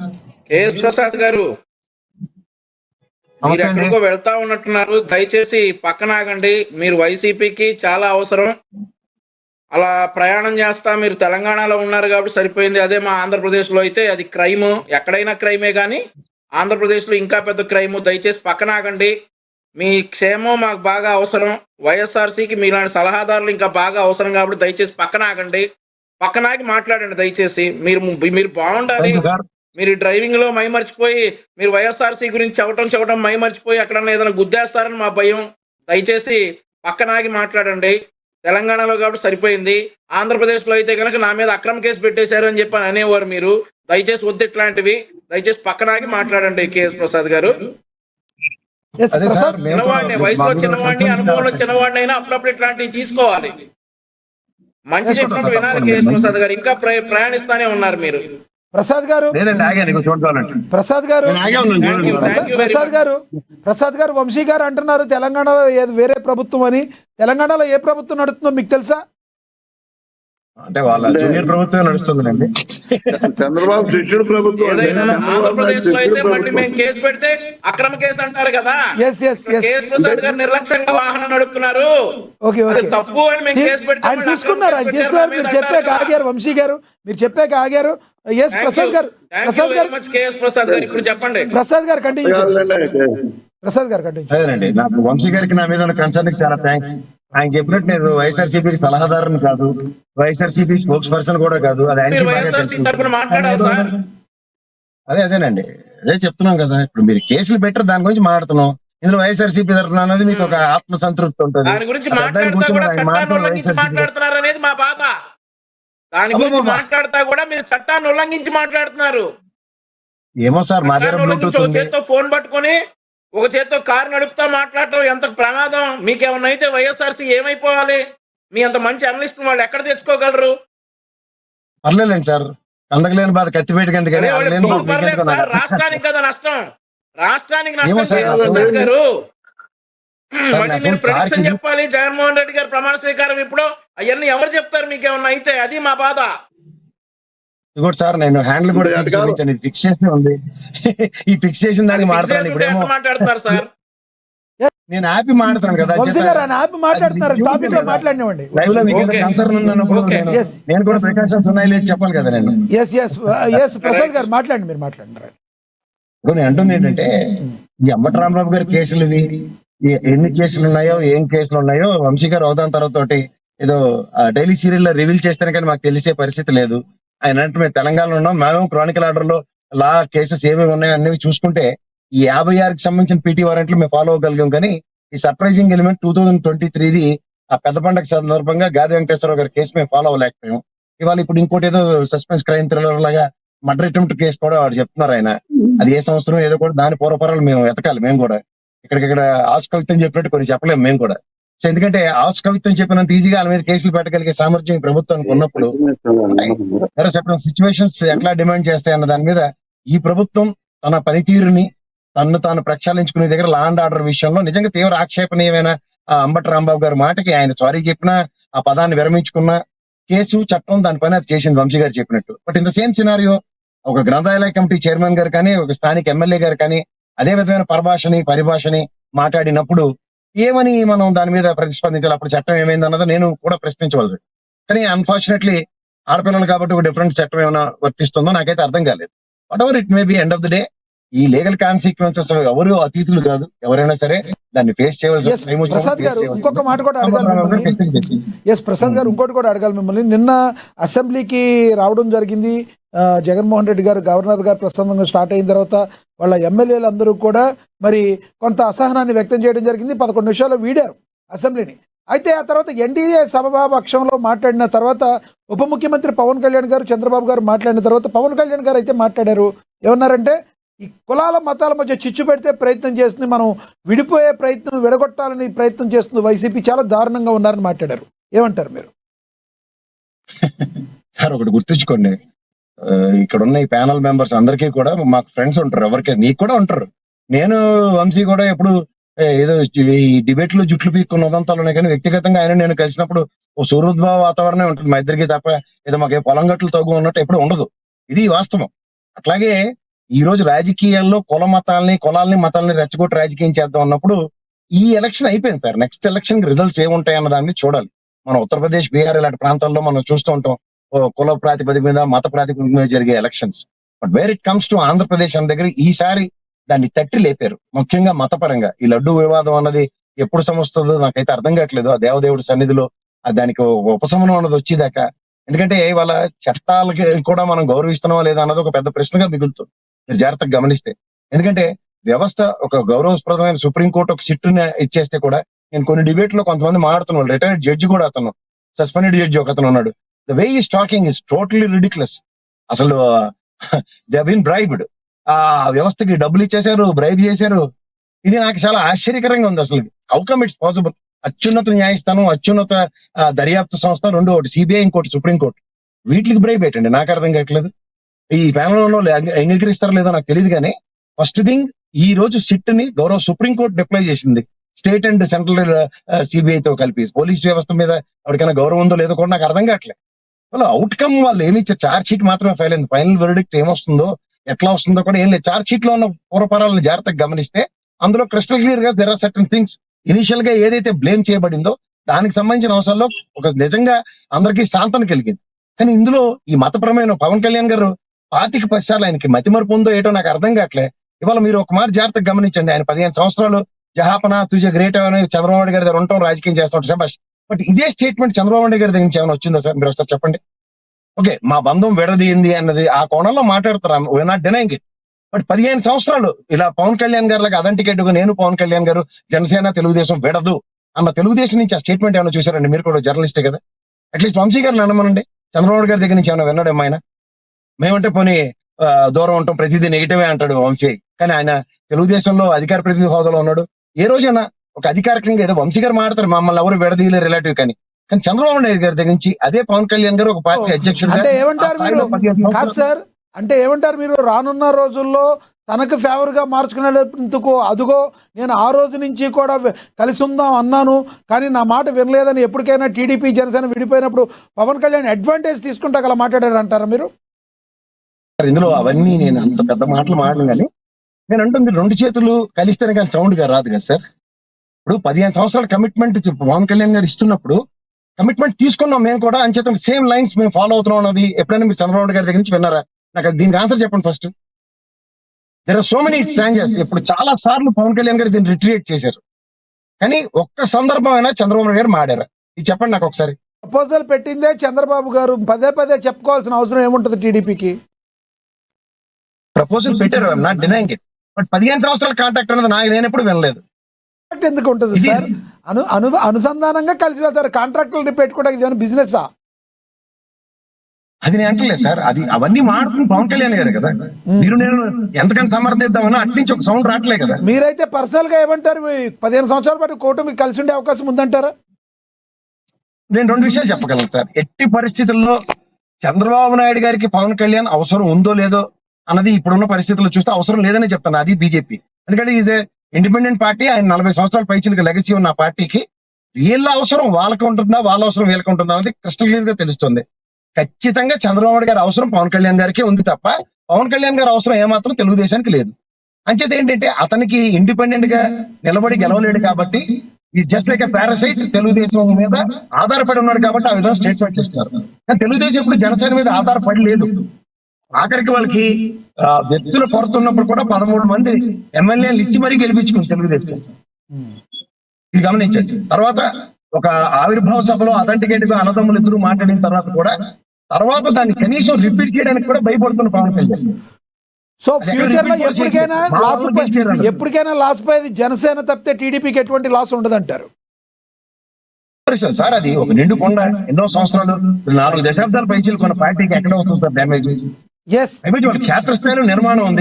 Sir. KS Prasad గారు, మీరు ఎక్కడికో వెళ్తా ఉన్నట్టున్నారు. దయచేసి పక్కన ఆగండి. మీరు వైసీపీకి చాలా అవసరం. అలా ప్రయాణం చేస్తా మీరు తెలంగాణలో ఉన్నారు కాబట్టి సరిపోయింది. అదే మా ఆంధ్రప్రదేశ్లో అయితే అది క్రైమ్. ఎక్కడైనా క్రైమే కానీ ఆంధ్రప్రదేశ్లో ఇంకా పెద్ద క్రైమ్. దయచేసి పక్కన ఆగండి. మీ క్షేమం మాకు బాగా అవసరం. వైఎస్ఆర్సీకి మీలాంటి సలహాదారులు ఇంకా బాగా అవసరం కాబట్టి దయచేసి పక్కన ఆగండి. పక్కన ఆగి మాట్లాడండి దయచేసి. మీరు బాగుండాలి. మీరు డ్రైవింగ్ లో మైమర్చిపోయి మీరు వైఎస్ఆర్సీ గురించి చెవటం మైమర్చిపోయి అక్కడన్నా ఏదైనా గుద్దేస్తారని మా భయం. దయచేసి పక్కనాగి మాట్లాడండి. తెలంగాణలో కాబట్టి సరిపోయింది. ఆంధ్రప్రదేశ్ లో అయితే కనుక నా మీద అక్రమ కేసు పెట్టేశారు అని చెప్పి అనేవారు మీరు. దయచేసి వద్దు ఇట్లాంటివి. దయచేసి పక్కనాగి మాట్లాడండి కేఎస్ ప్రసాద్ గారు. చిన్నవాడిని, వయసులో చిన్నవాడిని, అనుభవంలో చిన్నవాడిని అయినా అప్పుడప్పుడు ఇట్లాంటివి తీసుకోవాలి. మంచి చెప్పినట్టు వినాలి కేఎస్ ప్రసాద్ గారు. ఇంకా ప్రయాణిస్తానే ఉన్నారు మీరు. ప్రసాద్ గారు వంశీ గారు అంటున్నారు తెలంగాణలో వేరే ప్రభుత్వం అని. తెలంగాణలో ఏ ప్రభుత్వం నడుస్తుందో మీకు తెలుసా? అంటే వాళ్ళ జూనియర్ ప్రభుత్వం నడుస్తుందండి. చంద్రబాబు శిష్యుడు ప్రభుత్వం. ఆంధ్రప్రదేశ్ లో అయితే మళ్ళీ మేము కేసు పెడితే అక్రమ కేసు అంటారు కదా. కేఎస్ ప్రసాద్ గారు నిర్లక్ష్యంగా వాహనం నడుపుతున్నారు. తప్పు అని మేము కేసు పెడితే ఆయన తీసుకున్నారు. మీరు చెప్పాక ఆగారు. వంశీ గారు మీరు చెప్పాక ఆగారు. ఎస్ ప్రసాద్ గారు ఇప్పుడు చెప్పండి. ప్రసాద్ గారు కంటిన్యూ. ప్రసాద్ గారు అదేనండి, నాకు వంశీ గారికి నా మీద ఉన్న కన్సర్న్ కి చాలా థ్యాంక్స్. ఆయన చెప్పినట్టు నేను వైఎస్ఆర్సీపీకి సలహాదారుని కాదు, వైఎస్ఆర్సీపీ స్పోక్స్ పర్సన్ కూడా కాదు. అది అదేనండి, అదే చెప్తున్నాం కదా. ఇప్పుడు మీరు కేసులు పెట్టరు, దాని గురించి మాట్లాడుతున్నాం. ఇందులో వైఎస్ఆర్సీపీ తరఫున అనేది మీకు ఒక ఆత్మ సంతృప్తి ఉంటుంది. దాని గురించి మాట్లాడుతా కూడా మీరు చట్టాన్ని ఉల్లంఘించి మాట్లాడుతున్నారు. ఏమో సార్, మా దగ్గర చేత్తో ఫోన్ పట్టుకొని ఒక చేత్తో కారు నడుపుతా మాట్లాడటం ఎంత ప్రమాదం. మీకేమన్నా అయితే వైఎస్ఆర్సీ ఏమైపోవాలి? మీ అంత మంచి అనలిస్ట్ వాళ్ళు ఎక్కడ తెచ్చుకోగలరు? పర్లేదండి సార్, అందకలేని బాధ కత్తిపేటకి ఎందుకని. రాష్ట్రానికి కదా నష్టం, రాష్ట్రానికి నష్టం గారు. మళ్ళీ మీరు ప్రొడిక్షన్ చెప్పాలి. జగన్మోహన్ రెడ్డి గారు ప్రమాణ స్వీకారం ఇప్పుడు అవన్నీ ఎవరు చెప్తారు? మీకేమన్నా అయితే అది మా బాధ. ఇంకోటి సార్, నేను హ్యాండిల్ కూడా ఫిక్స్ చేసి ఉంది. ఈ ఫిక్స్ చేసిన దానికి మాట్లాడుతున్నారు సార్. నేను హ్యాపీ మాట్లాడుతాను కదా. లైవ్ లో మీకు కన్సర్న్ ఉందన్నప్పుడు నేను కూడా ప్రికాషన్స్ ఉన్నాయి లేదు చెప్పాలి కదా. నేను ప్రసాద్ గారు మాట్లాడండి, మీరు మాట్లాడినారు. ఇప్పుడు నేను అంటుంది ఏంటంటే, ఈ అంబటి రాంబాబు గారి కేసులు ఇవి ఎన్ని కేసులు ఉన్నాయో, ఏం కేసులు ఉన్నాయో వంశీ గారు అవదాన తర్వాత ఏదో డైలీ సీరియల్ లో రివీల్ చేస్తేనే కానీ మాకు తెలిసే పరిస్థితి లేదు. ఆయన అంటే మేము తెలంగాణలో ఉన్నాం, మేము క్రానికల్ ఆర్డర్ లో లా కేసెస్ ఏమేమి ఉన్నాయో అన్ని చూసుకుంటే ఈ 56కి సంబంధించిన పీటీ వారెంట్లు మేము ఫాలో అవ్వగలిగాం. కానీ ఈ సర్ప్రైజింగ్ ఎలిమెంట్ 2023ది ఆ పెద్ద పండుగ సందర్భంగా గాది వెంకటేశ్వరరావు గారి కేసు మేము ఫాలో అవ్వలేకపోయాం. ఇవాళ ఇప్పుడు ఇంకోటి ఏదో సస్పెన్స్ క్రైమ్ థ్రిల్లర్ లాగా మర్డర్ అటెంప్ట్ కేసు కూడా వాడు చెప్తున్నారు. ఆయన అది ఏ సంవత్సరం ఏదో కూడా దాని పూర్వపరాలు మేము వెతకాలి. మేము కూడా ఇక్కడ ఆస్ కవిత్వం చెప్పినట్టు కొన్ని చెప్పలేము మేము కూడా. సో ఎందుకంటే ఆస్ కవిత్వం చెప్పినంత ఈజీగా వాళ్ళ మీద కేసులు పెట్టగలిగే సామర్థ్యం ప్రభుత్వానికి ఉన్నప్పుడు చెప్పిన సిచ్యువేషన్స్ ఎట్లా డిమాండ్ చేస్తాయి అన్న దాని మీద ఈ ప్రభుత్వం తన పనితీరుని తాను ప్రక్షాళించుకునే దగ్గర లా అండ్ ఆర్డర్ విషయంలో నిజంగా తీవ్ర ఆక్షేపణీయమైన అంబటి రాంబాబు గారి మాటకి ఆయన సారీ చెప్పినా, ఆ పదాన్ని విరమించుకున్న కేసు చట్టం దాని పని అది చేసింది వంశీ గారు చెప్పినట్టు. But in the same scenario ఒక గ్రంథాలయ కమిటీ చైర్మన్ గారు కానీ, ఒక స్థానిక ఎమ్మెల్యే గారు కానీ అదే విధమైన పరిభాషని మాట్లాడినప్పుడు ఏమని మనం దాని మీద ప్రతిస్పందించాలి? అప్పుడు చట్టం ఏమైంది అన్నది నేను కూడా ప్రశ్నించవలసి. కానీ అన్ఫార్చునేట్లీ ఆడపిల్లలు కాబట్టి ఒక డిఫరెంట్ చట్టం ఏమైనా వర్తిస్తుందో నాకైతే అర్థం కాలేదు. What ever it may be, end of the day ఈ లీగల్ కాన్సిక్వెన్సెస్ ఎవరు అతిథులు కాదు, ఎవరైనా సరే దాన్ని ఫేస్ చేయవలసి. ప్రసాద్ గారు ఇంకొక మాట కూడా అడగాలి. ప్రసాద్ గారు ఇంకోటి కూడా అడగాలి మిమ్మల్ని. నిన్న అసెంబ్లీకి రావడం జరిగింది. జగన్మోహన్ రెడ్డి గారు గవర్నర్ గారు ప్రసంగం స్టార్ట్ అయిన తర్వాత వాళ్ళ ఎమ్మెల్యేలు అందరూ కూడా మరి కొంత అసహనాన్ని వ్యక్తం చేయడం జరిగింది. 11 నిమిషాలు వీడారు అసెంబ్లీని. అయితే ఆ తర్వాత ఎన్డీఏ సభాపక్షంలో మాట్లాడిన తర్వాత ఉప ముఖ్యమంత్రి పవన్ కళ్యాణ్ గారు, చంద్రబాబు గారు మాట్లాడిన తర్వాత పవన్ కళ్యాణ్ గారు అయితే మాట్లాడారు. ఏమన్నారంటే, ఈ కులాల మతాల మధ్య చిచ్చు పెడితే ప్రయత్నం చేస్తుంది, మనం విడిపోయే ప్రయత్నం, విడగొట్టాలని ప్రయత్నం చేస్తుంది వైసీపీ, చాలా దారుణంగా ఉన్నారని మాట్లాడారు. ఏమంటారు మీరు? సార్ ఒకటి గుర్తుంచుకోండి, ఇక్కడ ఉన్న ఈ ప్యానల్ మెంబర్స్ అందరికీ కూడా మాకు ఫ్రెండ్స్ ఉంటారు, ఎవరికైనా మీకు కూడా ఉంటారు. నేను వంశీ కూడా ఎప్పుడు ఏదో ఈ డిబేట్ లో జుట్లు పీక్కున్న ఉదంతాలు ఉన్నాయి, కానీ వ్యక్తిగతంగా ఆయన నేను కలిసినప్పుడు ఓ సూర్యోద్భవ వాతావరణం ఉంటుంది మా ఇద్దరికి తప్ప ఏదో మాకు పొలం గట్లు తగ్గు ఉన్నట్టు ఎప్పుడు ఉండదు. ఇది వాస్తవం. అట్లాగే ఈ రోజు రాజకీయాల్లో కులాలని మతాలని రెచ్చగొట్టి రాజకీయం చేద్దాం అన్నప్పుడు ఈ ఎలక్షన్ అయిపోయింది సార్. నెక్స్ట్ ఎలక్షన్ కి రిజల్ట్స్ ఏముంటాయి అన్న దాన్ని చూడాలి. మనం ఉత్తరప్రదేశ్, బీహార్ ఇలాంటి ప్రాంతాల్లో మనం చూస్తూ ఉంటాం కుల ప్రాతిపదిక మీద, మత ప్రాతిపదిక మీద జరిగే elections. But where it comes to Andhra Pradesh అన్న దగ్గర ఈసారి దాన్ని తట్టి లేపారు. ముఖ్యంగా మతపరంగా ఈ లడ్డు వివాదం అన్నది ఎప్పుడు సమొస్తుందో నాకైతే అర్థం కావట్లేదు. ఆ దేవదేవుడి సన్నిధిలో దానికి ఉపశమనం అన్నది వచ్చేదాకా. ఎందుకంటే ఇవాళ చట్టాలకి కూడా మనం గౌరవిస్తున్నావా లేదా అన్నది ఒక పెద్ద ప్రశ్నగా మిగులుతుంది మీరు జాగ్రత్తగా గమనిస్తే. ఎందుకంటే వ్యవస్థ ఒక గౌరవప్రదమైన సుప్రీంకోర్టు ఒక సిట్టుని ఇచ్చేస్తే కూడా, నేను కొన్ని డిబేట్ లో కొంతమంది మాట్లాడుతున్నాను, రిటైర్డ్ జడ్జి కూడా అతను, సస్పెండెడ్ జడ్జి ఒక అతను ఉన్నాడు. The way is talking is totally ridiculous. అసలు దే హావ్ బీన్ బ్రైబ్డ్. ఆ వ్యవస్థకి డబ్బులు ఇచ్చేశారు, బ్రైబ్ చేశారు. ఇది నాకు చాలా ఆశ్చర్యకరంగా ఉంది. అసలు హౌ కమ్ ఇట్స్ పాసిబుల్? అత్యున్నత న్యాయస్థానం, అత్యున్నత దర్యాప్తు సంస్థ రెండు, ఒకటి సిబిఐ, ఇంకోటి సుప్రీంకోర్టు, వీటికి బ్రైబ్ ఏంటండి నాకు అర్థం కావట్లేదు. ఈ ప్యానల్ అంగీకరిస్తారో లేదో నాకు తెలియదు. కానీ ఫస్ట్ థింగ్, ఈ రోజు సిట్ ని గౌరవ సుప్రీంకోర్టు డిప్లాయ్ చేసింది స్టేట్ అండ్ సెంట్రల్ సిబిఐతో కలిపి. పోలీస్ వ్యవస్థ మీద ఎవరికైనా గౌరవం ఉందో లేదో కూడా నాకు అర్థం కావట్లేదు. వాళ్ళు అవుట్కమ్ వాళ్ళు ఏమి ఇచ్చారు? ఛార్జ్ షీట్ మాత్రమే ఫైల్ అయింది. ఫైనల్ వెర్డిక్ట్ ఏమొస్తుందో ఎట్లా వస్తుందో కూడా ఏం లేదు. ఛార్జ్ షీట్ లో ఉన్న పూర్వపరాలను జాగ్రత్తగా గమనిస్తే అందులో క్రిస్టల్ క్లియర్ గా there are certain things. Initial గా ఏదైతే బ్లేమ్ చేయబడిందో దానికి సంబంధించిన అంశాల్లో ఒక నిజంగా అందరికీ శాంతన కలిగింది. కానీ ఇందులో ఈ మతపరమైన పవన్ కళ్యాణ్ గారు 25 సార్లు ఆయనకి మతిమరుపు ఉందో ఏటో నాకు అర్థం కావట్లే. ఇవాళ మీరు ఒక మాట జాగ్రత్తగా గమనించండి. ఆయన 15 సంవత్సరాలు జహాపన తుజ గ్రేట్ అని చంద్రబాబు నాయుడు గారి దగ్గర ఉండటం, రాజకీయం చేస్తాడు శభాష్. బట్ ఇదే స్టేట్మెంట్ చంద్రబాబు నాయుడు గారి దగ్గర నుంచి ఏమైనా వచ్చిందా సార్? మీరు ఒకసారి చెప్పండి. ఓకే, మా బంధం విడదీయింది అన్నది ఆ కోణంలో మాట్లాడుతున్నాం, we are not denying it. But 15 సంవత్సరాలు ఇలా పవన్ కళ్యాణ్ గారు లాగా అథెంటికేట్గా నేను పవన్ కళ్యాణ్ గారు జనసేన తెలుగుదేశం విడదు అన్న తెలుగుదేశం నుంచి ఆ స్టేట్మెంట్ ఏమైనా చూసారండి? మీరు కూడా జర్నలిస్టే కదా. అట్లీస్ట్ వంశీ గారిని అనమనండి, చంద్రబాబు గారి దగ్గర నుంచి ఏమైనా విన్నాడేమో ఆయన. మేమంటే పోనీ దూరం ఉంటాం, ప్రతిదీ నెగిటివే అంటాడు వంశీ. కానీ ఆయన తెలుగుదేశంలో అధికార ప్రతినిధి హోదాలో ఉన్నాడు. ఏ రోజైనా ఒక అధికారికంగా ఏదో వంశీ గారు మాట్లాడతారు మమ్మల్ని ఎవరు విడదీయలే రిలేటివ్ కానీ చంద్రబాబు నాయుడు గారి దగ్గర నుంచి అదే పవన్ కళ్యాణ్ గారు ఒక పార్టీ అధ్యక్షుడు. అంటే ఏమంటారు మీరు? కాదు సార్, అంటే ఏమంటారు మీరు? రానున్న రోజుల్లో తనకు ఫేవర్ గా మార్చుకునేందుకు అదుగో నేను ఆ రోజు నుంచి కూడా కలిసి ఉందాం అన్నాను, కానీ నా మాట వినలేదని ఎప్పటికైనా టీడీపీ జనసేన విడిపోయినప్పుడు పవన్ కళ్యాణ్ అడ్వాంటేజ్ తీసుకుంటా అలా మాట్లాడారు అంటారా మీరు? ఇందులో అవన్నీ నేను అంత పెద్ద మాటలు మాడను, కానీ నేను అంటుంది 2 చేతులు కలిస్తేనే కానీ సౌండ్ గా రాదు కదా సార్. ఇప్పుడు 15 సంవత్సరాల కమిట్మెంట్ పవన్ కళ్యాణ్ గారు ఇస్తున్నప్పుడు కమిట్మెంట్ తీసుకున్నాం మేము కూడా, అంచేత సేమ్ లైన్స్ మేము ఫాలో అవుతున్నాం అన్నది ఎప్పుడైనా మీరు చంద్రబాబు గారి దగ్గర నుంచి విన్నారా? నాకు దీనికి ఆన్సర్ చెప్పండి first. There are so many strangers. ఇప్పుడు చాలా సార్లు పవన్ కళ్యాణ్ గారు దీన్ని రిట్రియేట్ చేశారు, కానీ ఒక్క సందర్భం అయినా చంద్రబాబు గారు మాడారా? ఇది చెప్పండి నాకు ఒకసారి. ప్రపోజల్ పెట్టిందే చంద్రబాబు గారు, పదే పదే చెప్పుకోవాల్సిన అవసరం ఏముంటది టీడీపీకి? ప్రపోజల్ పెట్టారు, నాట్ డినైయింగ్ ఇట్. బట్ 15 సంవత్సరాల కాంటాక్ట్ అనేది నేను ఎప్పుడు వినలేదు. ఎందుకు ఉంటుంది సార్? అనుసంధానంగా కలిసి వెళ్తారు. కాంట్రాక్టులు పెట్టుకోవడానికి ఇదేమైనా బిజినెస్? అది నేను అంటలేదు సార్. అది అవన్నీ మాడుతుంది పవన్ కళ్యాణ్ గారు కదా. మీరు నేను ఎంతకని సమర్థిద్దామన్నా అట్నుంచి ఒక సౌండ్ రావట్లే కదా. మీరైతే పర్సనల్ గా ఏమంటారు? 15 సంవత్సరాల పాటు కూటమి కలిసి ఉండే అవకాశం ఉందంటారా? నేను 2 విషయాలు చెప్పగలను సార్. ఎట్టి పరిస్థితుల్లో చంద్రబాబు నాయుడు గారికి పవన్ కళ్యాణ్ అవసరం ఉందో లేదో అన్నది ఇప్పుడున్న పరిస్థితుల్లో చూస్తే అవసరం లేదని చెప్తాను. అది బీజేపీ. ఎందుకంటే ఇది ఇండిపెండెంట్ పార్టీ, ఆయన 40 సంవత్సరాల పైచిలకు లెగసీ ఉన్న పార్టీకి వీళ్ళ అవసరం వాళ్ళకి ఉంటుందా, వాళ్ళ అవసరం వీళ్ళకి ఉంటుందా అనేది క్రిస్టల్ క్లియర్ గా తెలుస్తుంది. ఖచ్చితంగా చంద్రబాబు గారి అవసరం పవన్ కళ్యాణ్ గారికి ఉంది తప్ప పవన్ కళ్యాణ్ గారి అవసరం ఏమాత్రం తెలుగుదేశానికి లేదు. అంచేత ఏంటంటే అతనికి ఇండిపెండెంట్ గా నిలబడి గెలవలేడు కాబట్టి ఈ జస్ట్ లైక్ పారాసైట్ తెలుగుదేశం మీద ఆధారపడి ఉన్నాడు కాబట్టి ఆ విధంగా స్టేట్మెంట్ చేస్తున్నారు. కానీ తెలుగుదేశం ఇప్పుడు జనసేన మీద ఆధారపడి లేదు. ఆఖరికి వాళ్ళకి వ్యక్తులు కొరతున్నప్పుడు కూడా 13 మంది ఎమ్మెల్యేలు ఇచ్చి మరీ గెలిపించుకుంది తెలుగుదేశం. ఇది గమనించండి. తర్వాత ఒక ఆవిర్భావ సభలో అథెంటికేట్ గా అన్నదమ్ములు ఇద్దరు మాట్లాడిన తర్వాత దాన్ని కనీసం రిపీట్ చేయడానికి కూడా భయపడుతున్న పవన్ కళ్యాణ్. సో ఫ్యూచర్ లో ఎప్పటికైనా లాస్ పోయేది జనసేన తప్పితే టీడీపీకి ఎటువంటి లాస్ ఉండదంటారు సార్? అది ఒక నిండు కొండ, ఎన్నో సంవత్సరాలు 4 దశాబ్దాల పైచీలు కొన్న పార్టీకి ఎక్కడ వస్తుంది సార్ డ్యామేజ్? ఎస్, వాళ్ళ క్షేత్రస్థాయిలో నిర్మాణం ఉంది.